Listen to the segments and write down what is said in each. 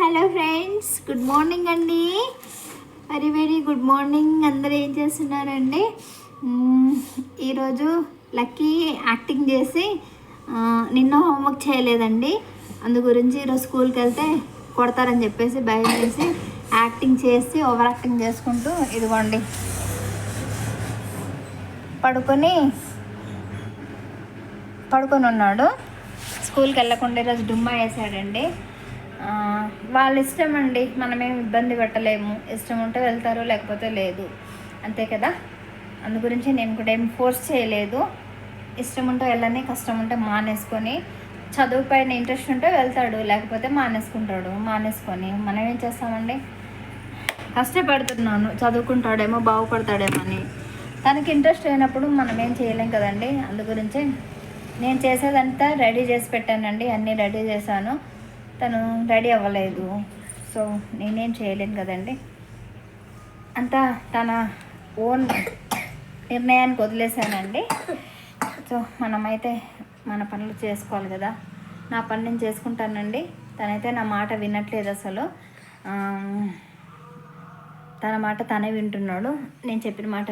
Hello friends, good morning అండి. Very very good morning. అందరూ ఏం చేస్తున్నారండి? ఈరోజు లక్కీ యాక్టింగ్ చేసి నిన్న హోంవర్క్ చేయలేదండి. అందు గురించి ఈరోజు స్కూల్కి వెళ్తే కొడతారని చెప్పేసి భయం చేసి యాక్టింగ్ చేసి ఓవర్ యాక్టింగ్ చేసుకుంటూ ఇదిగోండి పడుకొని ఉన్నాడు. స్కూల్కి వెళ్ళకుండా ఈరోజు డుమ్మా వేసాడండి. వాళ్ళ ఇష్టం అండి, మనమేం ఇబ్బంది పెట్టలేము. ఇష్టం ఉంటే వెళ్తారు, లేకపోతే లేదు, అంతే కదా. అందు గురించి నేను కూడా ఏం ఫోర్స్ చేయలేదు. ఇష్టం ఉంటే వెళ్ళని, కష్టం ఉంటే మానేసుకొని, చదువు పైన ఇంట్రెస్ట్ ఉంటే వెళ్తాడు, లేకపోతే మానేసుకొని మనం ఏం చేస్తామండి. కష్టపడుతున్నాను, చదువుకుంటాడేమో, బాగుపడతాడేమో అని. తనకి ఇంట్రెస్ట్ అయినప్పుడు మనం ఏం చేయలేం కదండి. అందు గురించి నేను చేసేదంతా రెడీ చేసి పెట్టానండి. అన్నీ రెడీ చేశాను. తను రెడీ అవ్వలేదు, సో నేనేం చేయలేను కదండి. అంతా తన ఓన్ నిర్ణయానికి వదిలేసానండి. సో మనమైతే మన పనులు చేసుకోవాలి కదా. నా పని నేను చేసుకుంటానండి. తనైతే నా మాట వినట్లేదు అసలు. తన మాట తనే వింటున్నాడు. నేను చెప్పిన మాట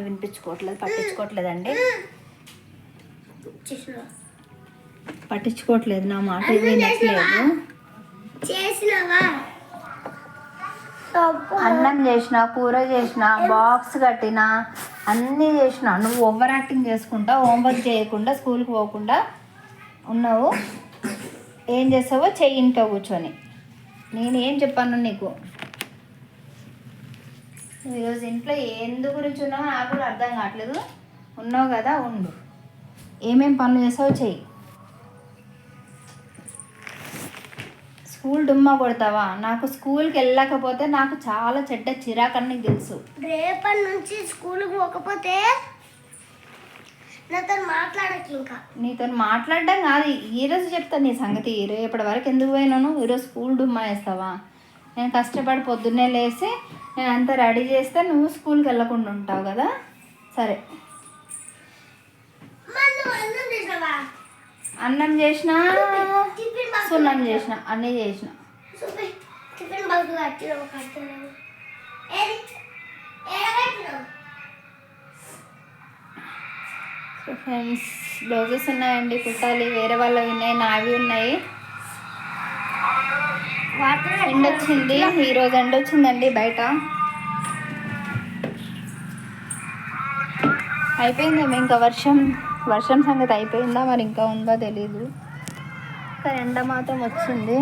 పట్టించుకోవట్లేదండి. పట్టించుకోవట్లేదు, నా మాట వినట్లేదు. అన్నం చేసిన, కూర చేసిన, బాక్స్ కట్టిన, అన్నీ చేసిన. నువ్వు ఓవర్ యాక్టింగ్ చేసుకుంటా, హోంవర్క్ చేయకుండా, స్కూల్కి పోకుండా ఉన్నావు. ఏం చేస్తావో చెయ్యి ఇంట్లో కూర్చొని. నేను ఏం చెప్పాను నీకు? ఈరోజు ఇంట్లో ఎందు గురించి ఉన్నావో నాకు కూడా అర్థం కావట్లేదు. ఉన్నావు కదా, ఉండు. ఏమేం పనులు చేస్తావో చెయ్యి. స్కూల్ డుమ్మా కొడతావా? నాకు స్కూల్కి వెళ్ళకపోతే నాకు చాలా చెడ్డ చిరాకని తెలుసు. రేపటి నుంచి స్కూల్కి పోకపోతే నీతో మాట్లాడడం కాదు, ఈరోజు చెప్తాను నీ సంగతి. రేపటి వరకు ఎందుకు పోయినాను? ఈరోజు స్కూల్ డుమ్మా వేస్తావా? నేను కష్టపడి పొద్దున్నే లేచి నేను అంతా రెడీ చేస్తే నువ్వు స్కూల్కి వెళ్ళకుండా ఉంటావు కదా. సరే, అన్నం చేసిన, సున్నం చేసిన, అన్నీ చేసిన. ఫ్రెండ్స్, బ్లౌజెస్ ఉన్నాయండి, కుట్టాలి. వేరే వాళ్ళవి ఉన్నాయి, నావి ఉన్నాయి. ఎండొచ్చింది, ఈరోజు ఎండొచ్చిందండి బయట. అయిపోయిందేమో ఇంకా వర్షం సంగతి అయిపోయిందా మరి ఇంకా ఉందో తెలీదు. కానీ ఎండ మాత్రం వచ్చింది.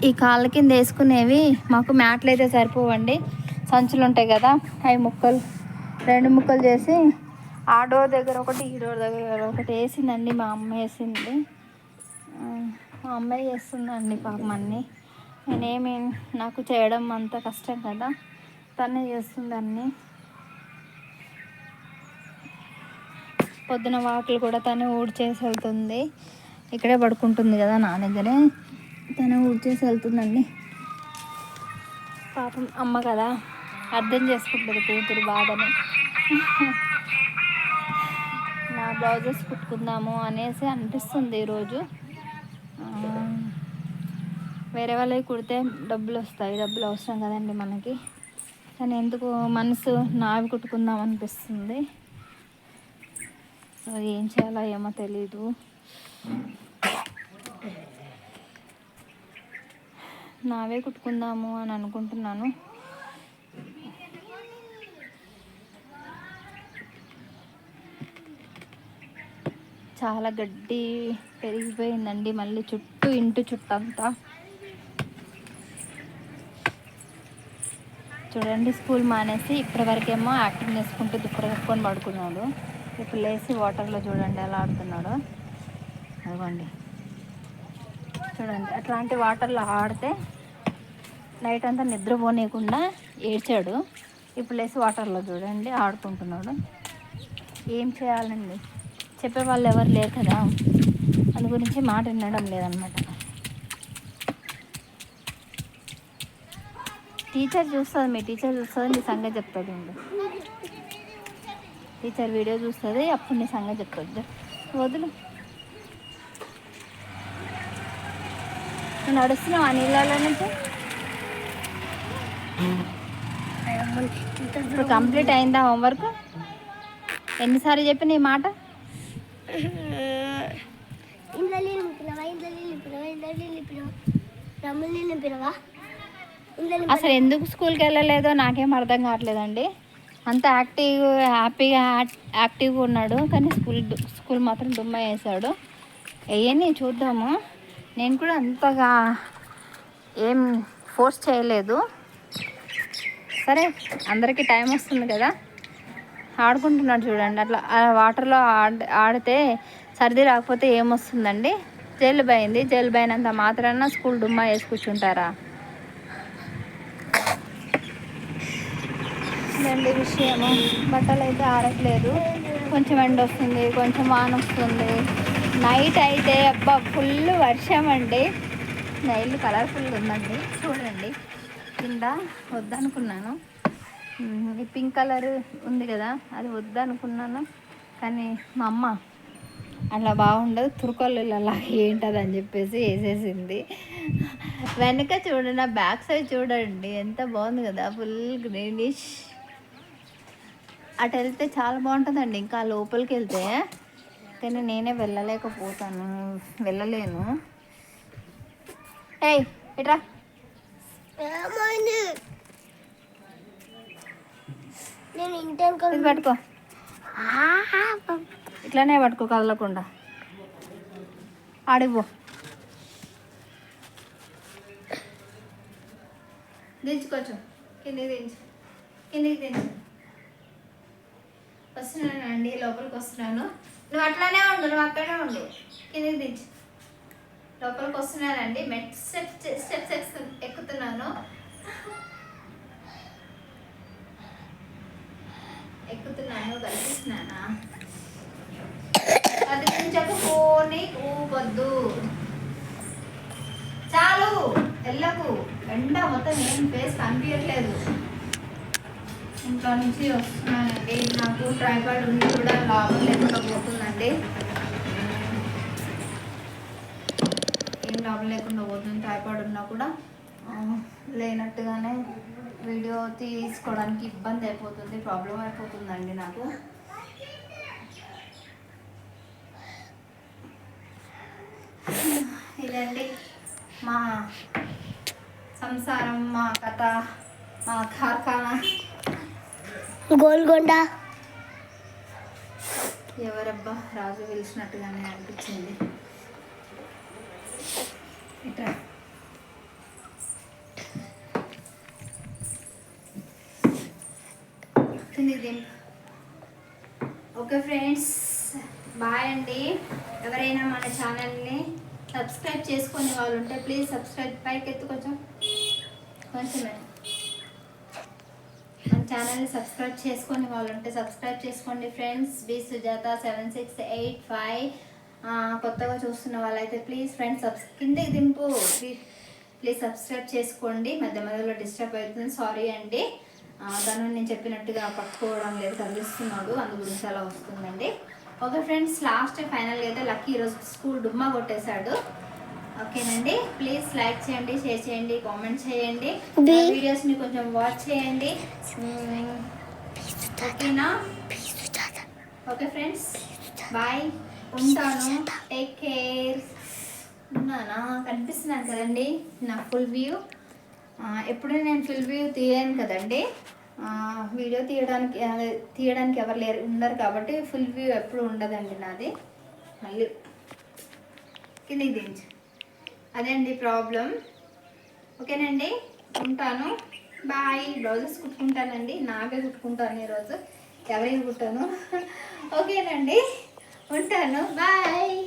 ఈ కాళ్ళ కింద వేసుకునేవి మాకు మ్యాట్లు అయితే సరిపోవండి. సంచులు ఉంటాయి కదా, అవి రెండు ముక్కలు చేసి ఆ డోర్ దగ్గర ఒకటి, ఈ డోర్ దగ్గర ఒకటి వేసిందండి. మా అమ్మ వేసింది. మా అమ్మాయి చేస్తుందండి పాపం అన్నీ. నాకు చేయడం అంత కష్టం కదా, తనే చేస్తుంది అన్నీ. పొద్దున వాకిలు కూడా తనే ఊడ్చేసి వెళ్తుంది. ఇక్కడే పడుకుంటుంది కదా నా దగ్గరే, తనే ఊడ్చేసి వెళ్తుందండి. పాపం అమ్మ కదా, అర్థం చేసుకుంటుంది కూతురు బాధని. నా బ్లౌజెస్ కుట్టుకుందాము అనేసి అనిపిస్తుంది ఈరోజు. వేరే వాళ్ళవి కుడితే డబ్బులు వస్తాయి, డబ్బులు అవసరం కదండి మనకి. కానీ ఎందుకు మనసు నావి కుట్టుకుందాం అనిపిస్తుంది. సో ఏం చేయాలో ఏమో తెలీదు. నావే కుట్టుకుందాము అని అనుకుంటున్నాను. చాలా గడ్డి పెరిగిపోయిందండి మళ్ళీ ఇంటి చుట్టూ అంతా. చూడండి, స్కూల్ మానేసి ఇప్పటి వరకేమో యాక్టింగ్ చేసుకుంటూ దుప్పటి కప్పుకొని పడుకున్నాడు. ఇప్పుడు లేచి వాటర్లో చూడండి ఎలా ఆడుతున్నాడు. అదిగోండి చూడండి, అట్లాంటి వాటర్లో ఆడితే నైట్ అంతా నిద్రపోనీయకుండా ఏడ్చాడు. ఇప్పుడు లేచి వాటర్లో చూడండి ఆడుకుంటున్నాడు. ఏం చేయాలండి, చెప్పేవాళ్ళు ఎవరు లేరు కదా, అందు గురించి మాట వినడం లేదనమాట. టీచర్ చూస్తుంది, మీ టీచర్ చూస్తుంది, నీ సంగతి చెప్తుంది. టీచర్ వీడియో చూస్తుంది, అప్పుడు నీ సంగతి చెప్తుంది. వదులు. నువ్వు నడుస్తున్నావు ఆ నీళ్ళలో నుంచి. ఇప్పుడు కంప్లీట్ అయిందా హోంవర్క్? ఎన్నిసార్లు చెప్పిన ఈ మాట? అసలు ఎందుకు స్కూల్కి వెళ్ళలేదో నాకేం అర్థం కావట్లేదండి. అంత యాక్టివ్గా ఉన్నాడు, కానీ స్కూల్ మాత్రం దుమ్మ వేసాడు. అవన్నీ చూద్దాము. నేను కూడా అంతగా ఏం ఫోర్స్ చేయలేదు. సరే, అందరికీ టైం వస్తుంది కదా. ఆడుకుంటున్నాడు చూడండి. అట్లా వాటర్లో ఆడితే సర్ది రాకపోతే ఏమొస్తుందండి? జలుబు అయింది. జలుబు అయినంత మాత్రాన స్కూల్ డుమ్మా వేసి కూర్చుంటారా? ఇదండి విషయము. బట్టలు అయితే ఆరట్లేదు. కొంచెం ఎండ వస్తుంది, కొంచెం వాన వస్తుంది. నైట్ అయితే అబ్బా ఫుల్ వర్షం అండి. నైట్ కలర్ఫుల్గా ఉందండి చూడండి. కింద వద్దనుకున్నాను, ఈ పింక్ కలర్ ఉంది కదా, అది వద్దనుకున్నాను. కానీ మా అమ్మ అలా బాగుండదు, తురుకొల్లు అలా ఏంటదని చెప్పేసి వేసేసింది. వెనక చూడండి, బ్యాక్ సైడ్ చూడండి ఎంత బాగుంది కదా, ఫుల్ గ్రీనిష్. అటు వెళ్తే చాలా బాగుంటుందండి, ఇంకా లోపలికి వెళ్తే. కానీ నేనే వెళ్ళలేను. ఏయ్ ఇట్రా, ఇది పట్టుకో, ఇట్లానే పట్టుకో కదలకుండా. ఆడిపో, దించుకోవచ్చు, కిందికి దించు. వస్తున్నానండి, లోపలికి వస్తున్నాను. నువ్వు అట్లానే ఉండు, నువ్వు అక్కడే ఉండు. కిందికి దించు. లోపలికి వస్తున్నానండి, స్టెప్స్ ఎక్కుతున్నాను. కనిపిస్తున్నానా? అది కొంచెం ఫోన్ని ఊపొద్దు, చాలు వెళ్ళకు. ఎండ మొత్తం ఏం ఫేస్ కనిపించట్లేదు. ఇంట్లో నుంచి వస్తున్నానండి. నాకు ట్రైపాడ్ ఉంది కూడా లాభం లేకుండా పోతుందండి. ఏం లాభం లేకుండా పోతుంది. ట్రైపాడ్ ఉన్నా కూడా లేనట్టుగానే వీడియో తీసుకోవడానికి ఇబ్బంది అయిపోతుంది, ప్రాబ్లం అయిపోతుందండి నాకు. ఇదండి మా సంసారం, మా కథ, మా కార్ఖానా. గోల్కొండ ఎవరబ్బా రాజు పిలిచినట్టుగానే అనిపించింది. ఇట్లా ఓకే ఫ్రెండ్స్, బాయ్ అండి. ఎవరైనా మన ఛానల్ని సబ్స్క్రైబ్ చేసుకునే వాళ్ళు ఉంటే ప్లీజ్ సబ్స్క్రైబ్, పైకి ఎత్తు కొంచెమే. మన ఛానల్ని సబ్స్క్రైబ్ చేసుకునే వాళ్ళు ఉంటే సబ్స్క్రైబ్ చేసుకోండి ఫ్రెండ్స్. బి సుజాత 7685. కొత్తగా చూస్తున్న వాళ్ళైతే ప్లీజ్ ఫ్రెండ్స్ కిందకి దింపు, ప్లీజ్ సబ్స్క్రైబ్ చేసుకోండి. మధ్యలో డిస్టర్బ్ అవుతుంది, సారీ అండి. తను నేను చెప్పినట్టుగా పట్టుకోవడం లేదు, కదిలిస్తున్నాడు, అందు గురించి అలా వస్తుందండి. ఓకే ఫ్రెండ్స్, లాస్ట్ ఫైనల్గా అయితే లక్కీ ఈరోజు స్కూల్ డుమ్మా కొట్టేశాడు. ఓకేనండి, ప్లీజ్ లైక్ చేయండి, షేర్ చేయండి, కామెంట్ చేయండి, వీడియోస్ని కొంచెం వాచ్ చేయండి. ఓకేనా? ఓకే ఫ్రెండ్స్, బాయ్, ఉంటాను, టేక్ కేర్. ఉన్నానా? కనిపిస్తున్నాను కదండి నా ఫుల్ వ్యూ. ఎప్పుడు నేను ఫుల్ వ్యూ తీయను కదండి, వీడియో తీయడానికి ఎవరు ఉండరు కాబట్టి ఫుల్ వ్యూ ఎప్పుడు ఉండదండి నాది. మళ్ళీ కిందికి దించు, అదే అండి ప్రాబ్లం. ఓకేనండి, ఉంటాను, బాయ్. బ్లౌజెస్ కుట్టుకుంటానండి, నావే కుట్టుకుంటాను ఈరోజు, ఎవరైనా కుట్టాను. ఓకేనండి, ఉంటాను, బాయ్.